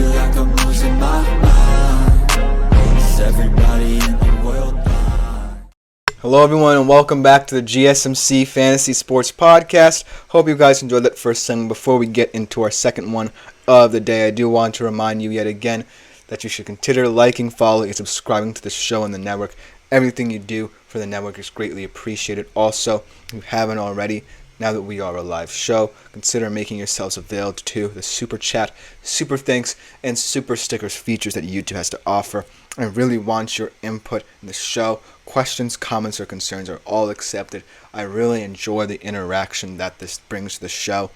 feel like I'm losing my mind. Is everybody in the world blind? Hello everyone and welcome back to the GSMC Fantasy Sports Podcast. Hope you guys enjoyed that first segment. Before we get into our second one of the day, I do want to remind you yet again that you should consider liking, following, and subscribing to the show and the network. Everything you do for the network is greatly appreciated. Also, if you haven't already, now that we are a live show, consider making yourselves available to the Super Chat, Super Thanks, and Super Stickers features that YouTube has to offer. I really want your input in the show. Questions, comments, or concerns are all accepted. I really enjoy the interaction that this brings to the show,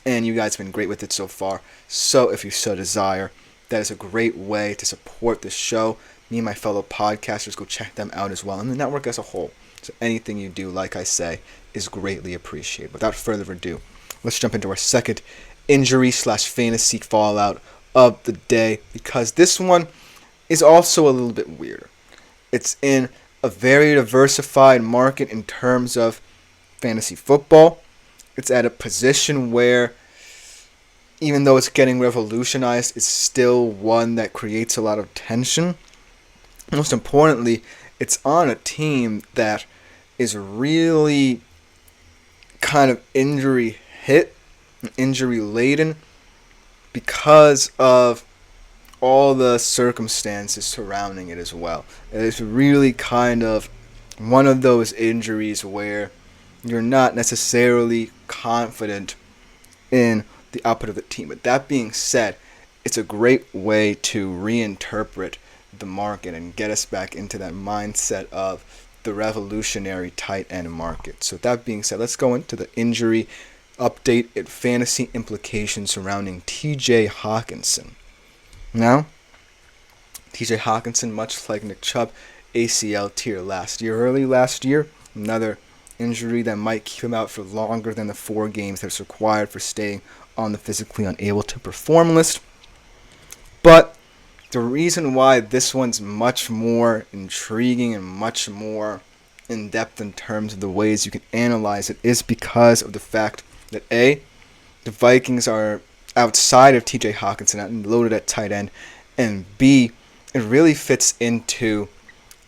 and you guys have been great with it so far. So if you so desire, that is a great way to support the show. Me and my fellow podcasters, go check them out as well, and the network as a whole. So anything you do, like I say, is greatly appreciated. Without further ado, let's jump into our second injury/fantasy fallout of the day, because this one is also a little bit weirder. It's in a very diversified market in terms of fantasy football. It's at a position where, even though it's getting revolutionized, it's still one that creates a lot of tension. Most importantly, it's on a team that is really kind of injury hit, injury laden, because of all the circumstances surrounding it as well. It's really kind of one of those injuries where you're not necessarily confident in the output of the team. But that being said, it's a great way to reinterpret the market and get us back into that mindset of the revolutionary tight end market. So with that being said, let's go into the injury update and fantasy implications surrounding TJ Hockenson. Now, TJ Hockenson, much like Nick Chubb, ACL tear early last year. Another injury that might keep him out for longer than the 4 games that's required for staying on the physically unable to perform list. But the reason why this one's much more intriguing and much more in-depth in terms of the ways you can analyze it is because of the fact that A, the Vikings are outside of TJ Hockenson and loaded at tight end, and B, it really fits into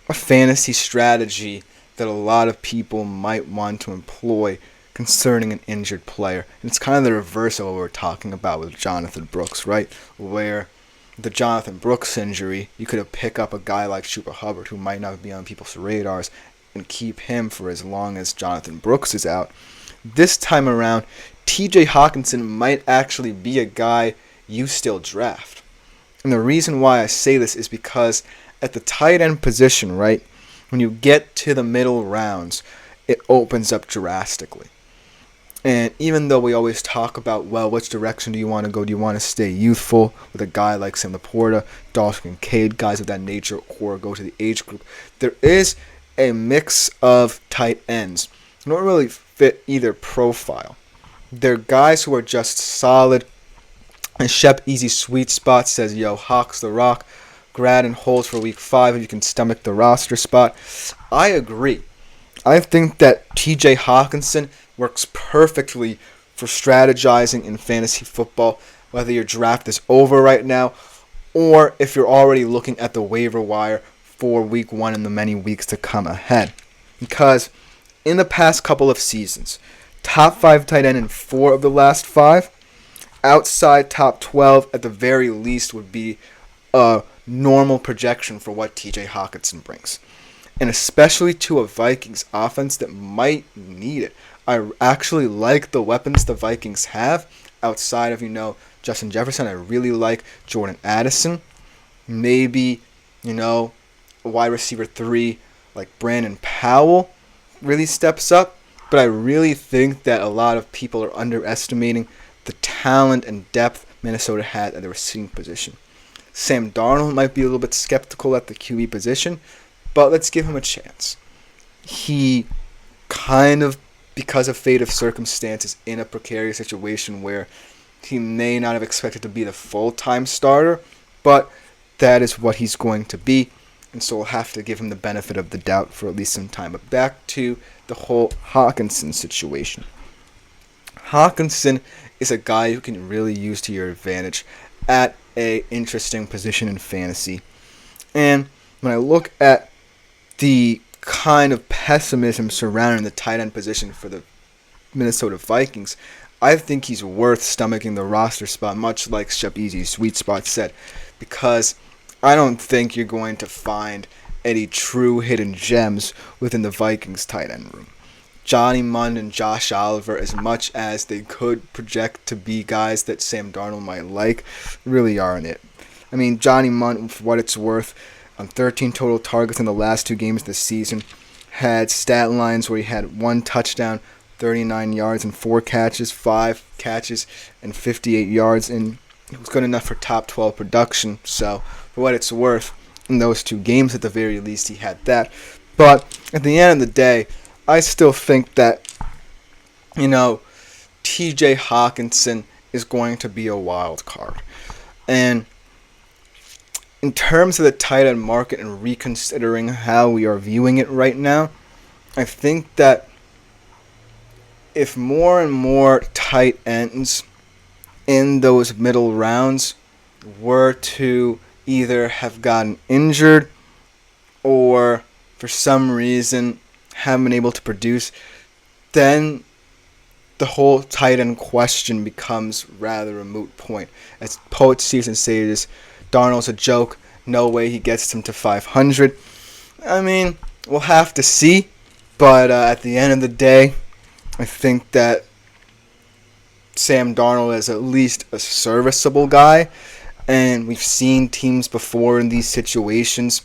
a fantasy strategy that a lot of people might want to employ concerning an injured player. And it's kind of the reverse of what we're talking about with Jonathan Brooks, right? Where the Jonathan Brooks injury, you could have picked up a guy like Chuba Hubbard, who might not be on people's radars, and keep him for as long as Jonathan Brooks is out. This time around, TJ Hockenson might actually be a guy you still draft. And the reason why I say this is because at the tight end position, right, when you get to the middle rounds, it opens up drastically. And even though we always talk about, well, which direction do you want to go? Do you want to stay youthful with a guy like Sam Laporta, Dalton Kincaid, guys of that nature, or go to the age group? There is a mix of tight ends who don't really fit either profile. They're guys who are just solid. And Shep Easy Sweet Spot says, yo, Hawks the Rock, grad and holds for week 5 if you can stomach the roster spot. I agree. I think that TJ Hockenson works perfectly for strategizing in fantasy football, whether your draft is over right now or if you're already looking at the waiver wire for week 1 and the many weeks to come ahead. Because in the past couple of seasons, top 5 tight end in 4 of the last 5, outside top 12 at the very least would be a normal projection for what TJ Hockenson brings. And especially to a Vikings offense that might need it. I actually like the weapons the Vikings have outside of, Justin Jefferson. I really like Jordan Addison. Maybe, a wide receiver 3 like Brandon Powell really steps up. But I really think that a lot of people are underestimating the talent and depth Minnesota had at the receiving position. Sam Darnold might be a little bit skeptical at the QB position, but let's give him a chance. He kind of, because of fate of circumstances, in a precarious situation where he may not have expected to be the full-time starter, but that is what he's going to be, and so we'll have to give him the benefit of the doubt for at least some time. But back to the whole Hockenson situation. Hockenson is a guy who can really use to your advantage at a interesting position in fantasy. And when I look at the kind of pessimism surrounding the tight end position for the Minnesota Vikings, I think he's worth stomaching the roster spot, much like Shep Easy's Sweet Spot said, because I don't think you're going to find any true hidden gems within the Vikings tight end room. Johnny Mundt and Josh Oliver, as much as they could project to be guys that Sam Darnold might like, really aren't it. I mean, Johnny Mundt, for what it's worth, on 13 total targets in the last 2 games this season, had stat lines where he had 1 touchdown, 39 yards and 4 catches, 5 catches and 58 yards, and it was good enough for top 12 production. So for what it's worth, in those 2 games at the very least, he had that. But at the end of the day, I still think that, TJ Hockenson is going to be a wild card. And in terms of the tight end market and reconsidering how we are viewing it right now, I think that if more and more tight ends in those middle rounds were to either have gotten injured or for some reason haven't been able to produce, then the whole tight end question becomes rather a moot point. As Poet Season says, Darnold's a joke. No way he gets him to 500. I mean, we'll have to see. But at the end of the day, I think that Sam Darnold is at least a serviceable guy. And we've seen teams before in these situations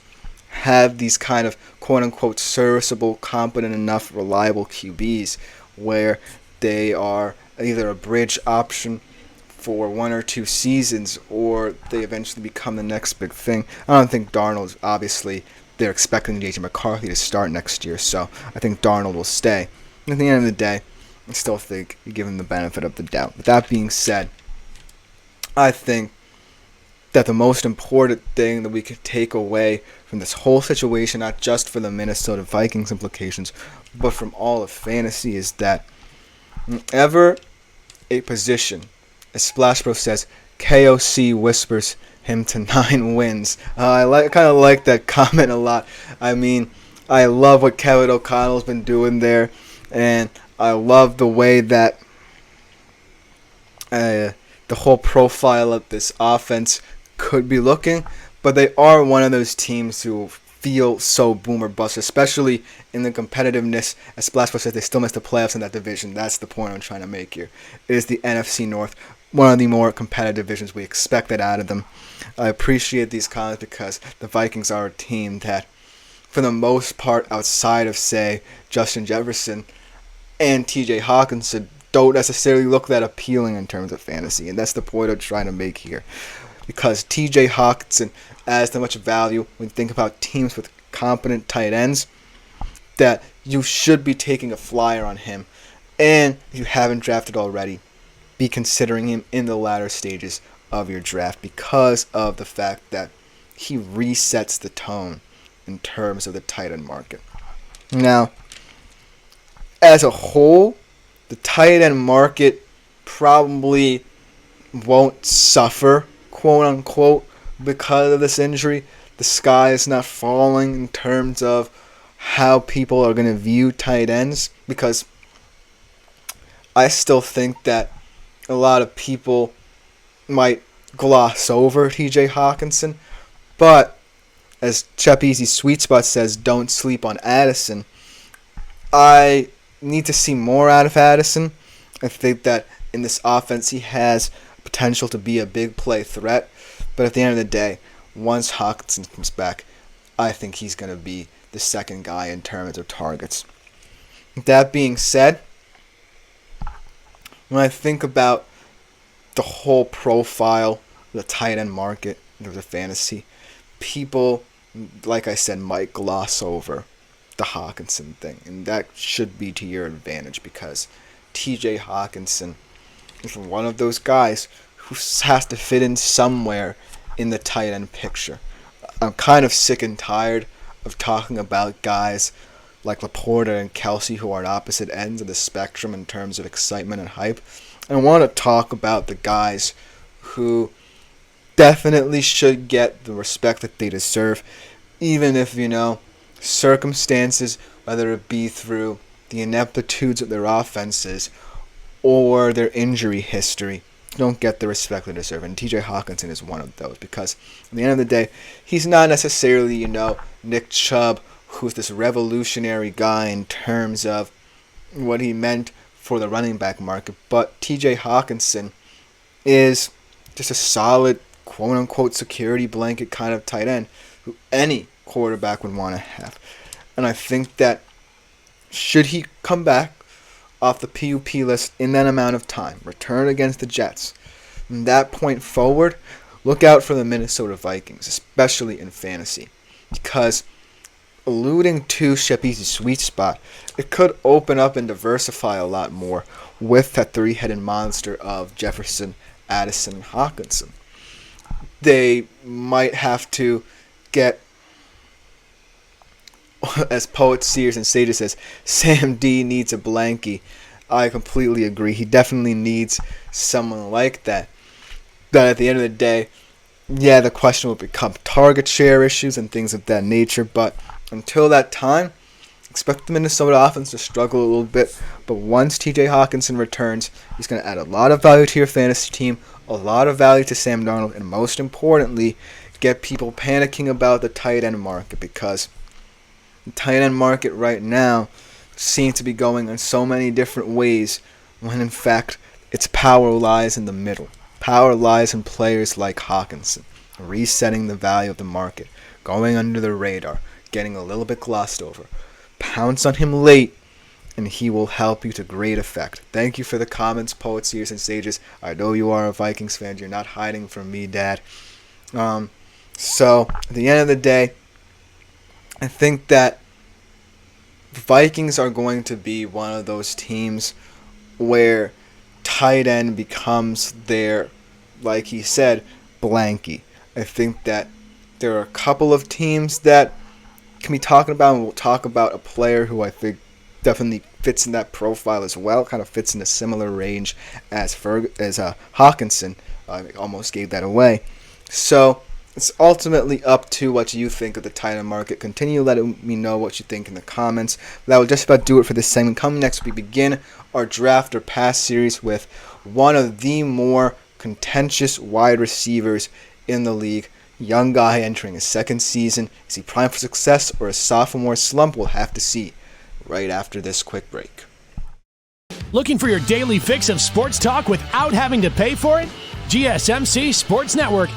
have these kind of quote-unquote serviceable, competent enough, reliable QBs where they are either a bridge option for 1 or 2 seasons, or they eventually become the next big thing. I don't think Darnold, obviously, they're expecting JJ McCarthy to start next year, so I think Darnold will stay. At the end of the day, I still think you give him the benefit of the doubt. But that being said, I think that the most important thing that we could take away from this whole situation, not just for the Minnesota Vikings implications, but from all of fantasy, is that whenever a position, as Splash Bro says, KOC whispers him to 9 wins. I kind of like that comment a lot. I mean, I love what Kevin O'Connell's been doing there, and I love the way that the whole profile of this offense could be looking, but they are one of those teams who feel so boom or bust, especially in the competitiveness. As Splash Bro says, they still missed the playoffs in that division. That's the point I'm trying to make here. It is the NFC North, one of the more competitive divisions. We expect that out of them. I appreciate these comments because the Vikings are a team that, for the most part, outside of, say, Justin Jefferson and TJ Hockenson, don't necessarily look that appealing in terms of fantasy. And that's the point I'm trying to make here. Because TJ Hockenson adds that much value when you think about teams with competent tight ends, that you should be taking a flyer on him. And if you haven't drafted already, be considering him in the latter stages of your draft because of the fact that he resets the tone in terms of the tight end market. Now, as a whole, the tight end market probably won't suffer, quote unquote, because of this injury. The sky is not falling in terms of how people are going to view tight ends, because I still think that a lot of people might gloss over TJ Hockenson, but as Shep Easy's Sweet Spot says, don't sleep on Addison. I need to see more out of Addison. I think that in this offense he has potential to be a big play threat, but at the end of the day, once Hockenson comes back, I think he's going to be the second guy in terms of targets. That being said, when I think about the whole profile of the tight end market in terms of fantasy, people, like I said, might gloss over the Hockenson thing, and that should be to your advantage because TJ Hockenson is one of those guys who has to fit in somewhere in the tight end picture. I'm kind of sick and tired of talking about guys like Laporta and Kelsey who are at opposite ends of the spectrum in terms of excitement and hype. And I want to talk about the guys who definitely should get the respect that they deserve, even if, circumstances, whether it be through the ineptitudes of their offenses or their injury history, don't get the respect they deserve. And TJ Hockenson is one of those, because at the end of the day, he's not necessarily, Nick Chubb, who's this revolutionary guy in terms of what he meant for the running back market. But TJ Hockenson is just a solid, quote-unquote, security blanket kind of tight end who any quarterback would want to have. And I think that should he come back off the PUP list in that amount of time, return against the Jets, from that point forward, look out for the Minnesota Vikings, especially in fantasy, because alluding to Shepi's sweet spot, it could open up and diversify a lot more with that three-headed monster of Jefferson, Addison, and Hockenson. They might have to get, as poets, seers, and sages says, Sam D needs a blankie. I completely agree. He definitely needs someone like that. But at the end of the day, the question will become target share issues and things of that nature. But until that time, expect the Minnesota offense to struggle a little bit. But once TJ Hockenson returns, he's going to add a lot of value to your fantasy team, a lot of value to Sam Darnold, and most importantly, get people panicking about the tight end market, because the tight end market right now seems to be going in so many different ways, when in fact its power lies in the middle. Power lies in players like Hockenson, resetting the value of the market, going under the radar, getting a little bit glossed over. Pounce on him late, and he will help you to great effect. Thank you for the comments, poets, seers, and sages. I know you are a Vikings fan. You're not hiding from me, Dad. So, at the end of the day, I think that the Vikings are going to be one of those teams where tight end becomes their, like he said, blankie. I think that there are a couple of teams that can be talking about, and we'll talk about a player who I think definitely fits in that profile as well, kind of fits in a similar range as Hockenson. I almost gave that away. So it's ultimately up to what you think of the tight end market. Continue letting me know what you think in the comments. That will just about do it for this segment. Coming next, we begin our draft or pass series with one of the more contentious wide receivers in the league. Young guy entering his second season. Is he primed for success or a sophomore slump? We'll have to see right after this quick break. Looking for your daily fix of sports talk without having to pay for it? GSMC Sports Network